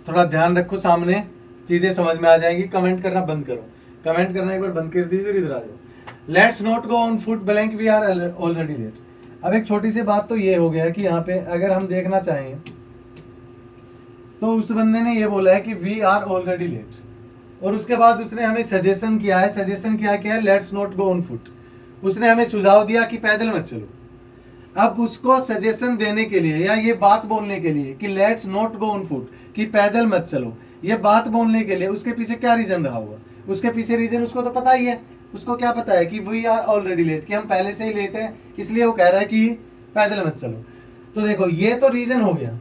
थोड़ा ध्यान रखो, सामने चीजें समझ में आ जाएंगी। कमेंट करना बंद करो, कमेंट करना एक बार बंद कर दीजिए, इधर आ जाओ। Let's not go on foot blank we are already late. अब एक छोटी सी बात तो ये हो गया कि यहाँ पे अगर हम देखना चाहें तो उस बंदे ने ये बोला है कि वी आर ऑलरेडी लेट, और उसके बाद उसने हमें सजेशन किया है। सजेशन क्या है? Let's not go on foot. उसने हमें सुझाव दिया कि पैदल मत चलो। अब उसको सजेशन देने के लिए या ये बात बोलने के लिए कि let's not go on foot, कि पैदल मत चलो, ये बात बोलने के लिए उसके पीछे क्या रीजन रहा होगा? उसके पीछे रीजन उसको तो पता ही है। उसको क्या पता है कि वी आर ऑलरेडी लेट, कि हम पहले से ही लेट हैं, इसलिए वो कह रहा है कि पैदल मत चलो। तो देखो ये तो रीजन हो गया,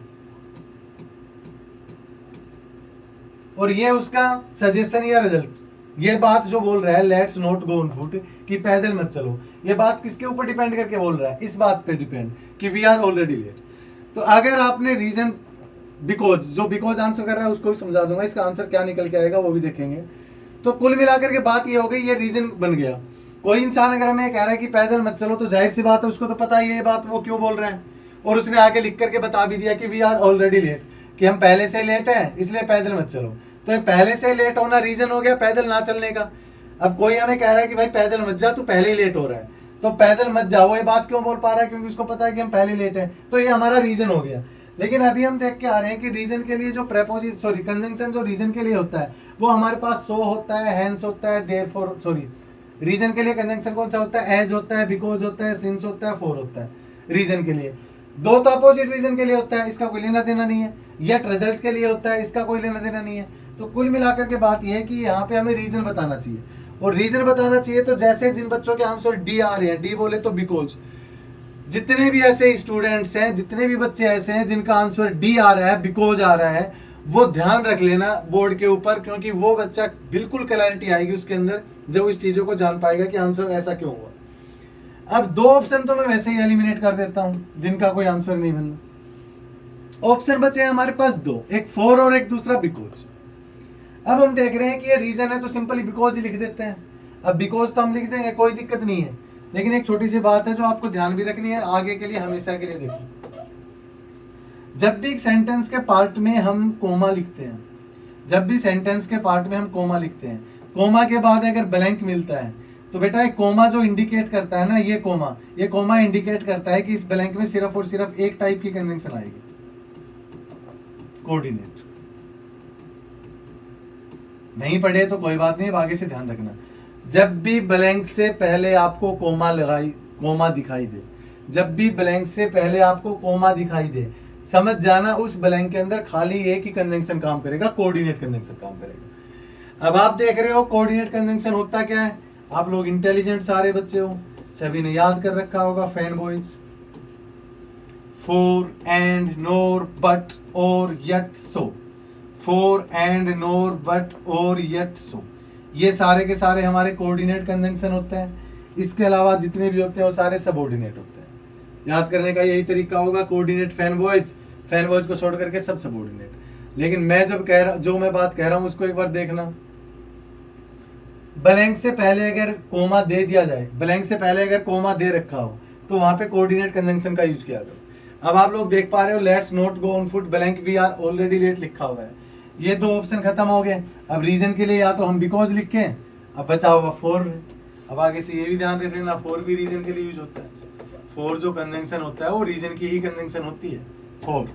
और ये उसका सजेशन या रिजल्ट। ये बात जो बोल रहा है let's not go on foot, कि पैदल मत चलो, ये बात किसके ऊपर डिपेंड करके बोल रहा है? इस बात पे डिपेंड कि वी आर ऑलरेडी लेट। तो अगर आपने रीजन बिकॉज, जो बिकॉज आंसर कर रहा है उसको भी समझा दूंगा, इसका आंसर क्या निकल के आएगा वो भी देखेंगे। तो कुल मिलाकर के बात ये हो गई, ये रीजन बन गया। कोई इंसान अगर हमें कह रहा है कि पैदल मत चलो, तो जाहिर सी बात है उसको तो पता ही है ये बात वो क्यों बोल रहा है, और उसने आगे लिख करके बता भी दिया कि वी आर ऑलरेडी लेट, कि हम पहले से लेट हैं इसलिए पैदल मत चलो। तो ये पहले से लेट होना रीजन हो गया पैदल ना चलने का। अब कोई हमें कह रहा है कि भाई पैदल मत जा, तू पहले ही लेट हो रहा है, तो पैदल मत जाओ, ये बात क्यों बोल पा रहा है? क्योंकि उसको पता है कि हम पहले लेट हैं, तो ये हमारा रीजन हो गया। लेकिन अभी हम देख के आ रहे हैं कि रीजन के लिए जो प्रेपोजिशन, सॉरी कंजंक्शन जो रीजन के लिए होता है वो हमारे पास सो होता है, हेंस होता है, देयरफॉर, सॉरी रीजन के लिए कंजंक्शन कौन सा होता है? एज होता है, बिकॉज होता है, सिंस होता है, फॉर होता है। रीजन के लिए दो तो अपोजिट रीजन के लिए होता है, इसका कोई लेना देना नहीं है। येट रिजल्ट के लिए होता है, इसका कोई लेना देना नहीं है। तो कुल मिलाकर के बात यह है कि यहाँ पे हमें रीजन बताना चाहिए, और रीजन बताना चाहिए तो जैसे जिन बच्चों के आंसर डी आ रहे हैं, डी बोले तो बिकॉज, जितने भी ऐसे स्टूडेंट्स हैं, जितने भी बच्चे ऐसे हैं जिनका आंसर डी आ रहा है, बिकॉज आ रहा है, वो ध्यान रख लेना बोर्ड के ऊपर, क्योंकि वो बच्चा बिल्कुल क्लैरिटी आएगी उसके अंदर जब इस चीजों को जान पाएगा कि आंसर ऐसा क्यों हुआ। अब दो ऑप्शन तो मैं वैसे ही एलिमिनेट कर देता हूं जिनका कोई आंसर नहीं बनना। ऑप्शन बचे हैं हमारे पास दो, एक फॉर और एक दूसरा बिकॉज। अब हम देख रहे हैं कि ये रीजन है तो सिंपली बिकॉज ही लिख देते हैं। अब बिकॉज तो हम लिख देंगे, कोई दिक्कत नहीं है। लेकिन एक छोटी सी बात है जो आपको ध्यान भी रखनी है आगे के लिए, हमेशा के लिए। देखो, जब भी सेंटेंस के पार्ट में हम कोमा लिखते हैं, जब भी सेंटेंस के पार्ट में हम कोमा लिखते हैं, कोमा के बाद अगर ब्लैंक मिलता है तो बेटा एक कोमा जो इंडिकेट करता है ना, ये कोमा इंडिकेट करता है कि इस ब्लैंक में सिर्फ और सिर्फ एक टाइप की कंजंक्शन आएगी, कोऑर्डिनेट। नहीं पढ़े तो कोई बात नहीं, आगे से ध्यान रखना। जब भी ब्लैंक से पहले आपको कोमा दिखाई दे, जब भी ब्लैंक से पहले आपको कोमा दिखाई दे, समझ जाना उस ब्लैंक के अंदर खाली एक ही कंजंक्शन काम करेगा, कोऑर्डिनेट कंजंक्शन काम करेगा। अब आप देख रहे हो कोऑर्डिनेट कंजंक्शन होता क्या है? आप लोग इंटेलिजेंट सारे बच्चे हो, सभी ने याद कर रखा होगा, fan boys, for, and, nor, but, or, yet, so. For, and, nor, but, or, yet, so, ये सारे के सारे हमारे कोऑर्डिनेट कंजंक्शन होते हैं। इसके अलावा जितने भी होते हैं वो सारे सबऑर्डिनेट होते हैं। याद करने का यही तरीका होगा, कोऑर्डिनेट फैन बॉयज को छोड़ करके सब सबऑर्डिनेट। लेकिन मैं जो मैं बात कह रहा हूं उसको एक बार देखना। ब्लैंक से पहले अगर कोमा दे दिया जाए, ब्लैंक से पहले अगर कोमा दे रखा हो तो वहां पे कोऑर्डिनेट कंजंक्शन का यूज किया करो। अब आप लोग देख पा रहे हो, let's not go on foot blank we are already late लिखा हुआ है। ये दो ऑप्शन खत्म हो गए। अब रीजन के लिए या तो हम बिकॉज लिखें, अब बचा हुआ फॉर। अब आगे से ये भी ध्यान रख लेना, फॉर भी रीजन के लिए यूज होता है। फॉर जो कंजंक्शन होता है वो रीजन की ही कंजंक्शन होती है। फॉर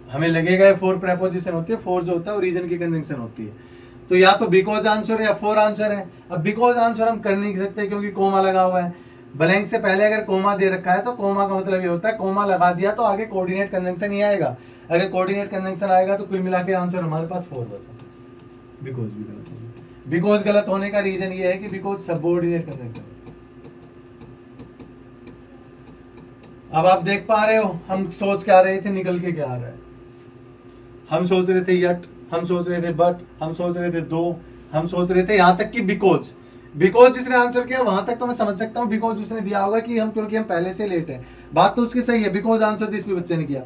हमें लगेगा फॉर प्रेपोजिशन होती है, फॉर जो होता है वो रीजन की कंजंक्शन होती है। तो या तो बिकॉज आंसर है या फॉर आंसर है। अब बिकॉज आंसर हम कर नहीं सकते क्योंकि कोमा लगा हुआ है। ब्लैंक से पहले अगर कोमा दे रखा है तो कोमा का मतलब ये होता है कोमा लगा दिया तो आगे कोऑर्डिनेट कंजंक्शन ही आएगा। अगर कोऑर्डिनेट कंजंक्शन आएगा तो कुल मिला के आंसर हमारे पास फॉर बचा। बिकॉज भी गलत होगा। बिकॉज गलत होने का रीजन ये है कि बिकॉज सबऑर्डिनेट कंजंक्शन। अब आप देख पा रहे हो हम सोच क्या रहे थे, निकल के क्या आ रहा है। हम सोच रहे थे यट, हम सोच रहे थे बट, हम सोच रहे थे दो, हम सोच रहे थे यहाँ तक कि बिकॉज। बिकॉज जिसने आंसर किया वहां तक तो मैं समझ सकता हूँ, बिकॉज उसने दिया होगा कि हम क्योंकि हम पहले से लेट है। बात तो उसकी सही है, बिकॉज आंसर जिस भी बच्चे ने किया।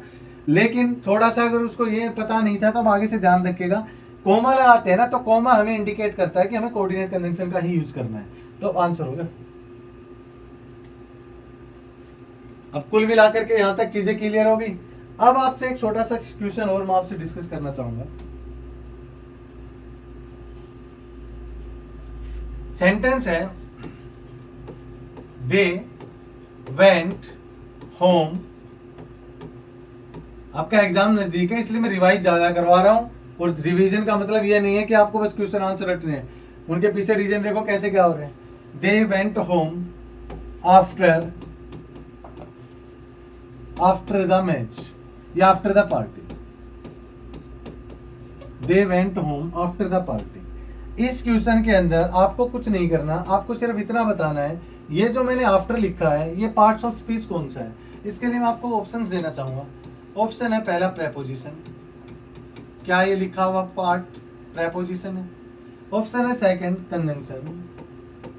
लेकिन थोड़ा सा अगर उसको ये पता नहीं था तो आगे से ध्यान रखिएगा, कोमा लगाते हैं ना तो कोमा हमें इंडिकेट करता है कि हमें कोऑर्डिनेट कंजंक्शन का ही यूज करना है। तो आंसर हो गया। अब कुल मिलाकर के यहां तक चीजें क्लियर होगी। अब आपसे एक छोटा सा क्वेश्चन और मैं आपसे डिस्कस करना चाहूंगा। सेंटेंस है दे वेंट होम। आपका एग्जाम नजदीक है इसलिए मैं रिवाइज ज्यादा करवा रहा हूं, और रिवीजन का मतलब ये नहीं है कि आपको बस क्वेश्चन आंसर रटने हैं, उनके पीछे रीजन देखो कैसे क्या हो रहे हैं। They went home after the match या after the party. They went home after the party. इस क्वेश्चन के अंदर आपको कुछ नहीं करना, आपको सिर्फ इतना बताना है ये जो मैंने आफ्टर लिखा है ये पार्ट्स ऑफ स्पीच कौन सा है। इसके लिए मैं आपको ऑप्शंस देना चाहूंगा। ऑप्शन है पहला प्रेपोजिशन, क्या ये लिखा हुआ पार्ट प्रेपोजिशन है। ऑप्शन है सेकंड कंजंक्शन,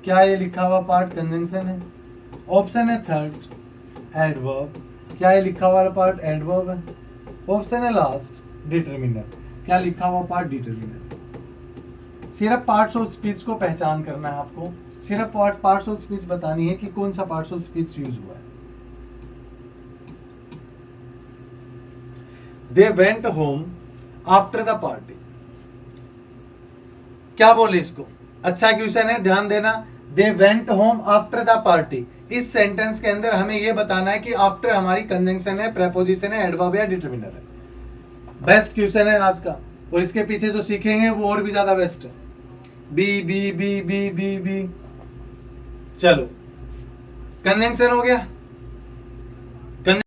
क्या ये लिखा हुआ पार्ट कंजंक्शन है। ऑप्शन है थर्ड एडवर्ब, क्या ये लिखा हुआ पार्ट एडवर्ब है। ऑप्शन है लास्ट डिटरमिनर, क्या लिखा हुआ पार्ट डिटरमिनर। सिर्फ पार्ट्स ऑफ स्पीच को पहचान करना है आपको, सिर्फ पार्ट्स ऑफ स्पीच बतानी है कि कौन सा पार्ट्स ऑफ स्पीच यूज हुआ है। दे went home after the party, क्या बोले इसको, अच्छा क्वेश्चन है ध्यान देना। दे went home after the party, इस सेंटेंस के अंदर हमें यह बताना है कि आफ्टर हमारी कंजंक्शन है, प्रेपोजिशन है, एडवर्ब या डिटरमिनर है। बेस्ट क्वेश्चन है आज का, और इसके पीछे जो सीखेंगे वो और भी ज्यादा बेस्ट है। B B B B B B, चलो कंजंक्शन हो गया।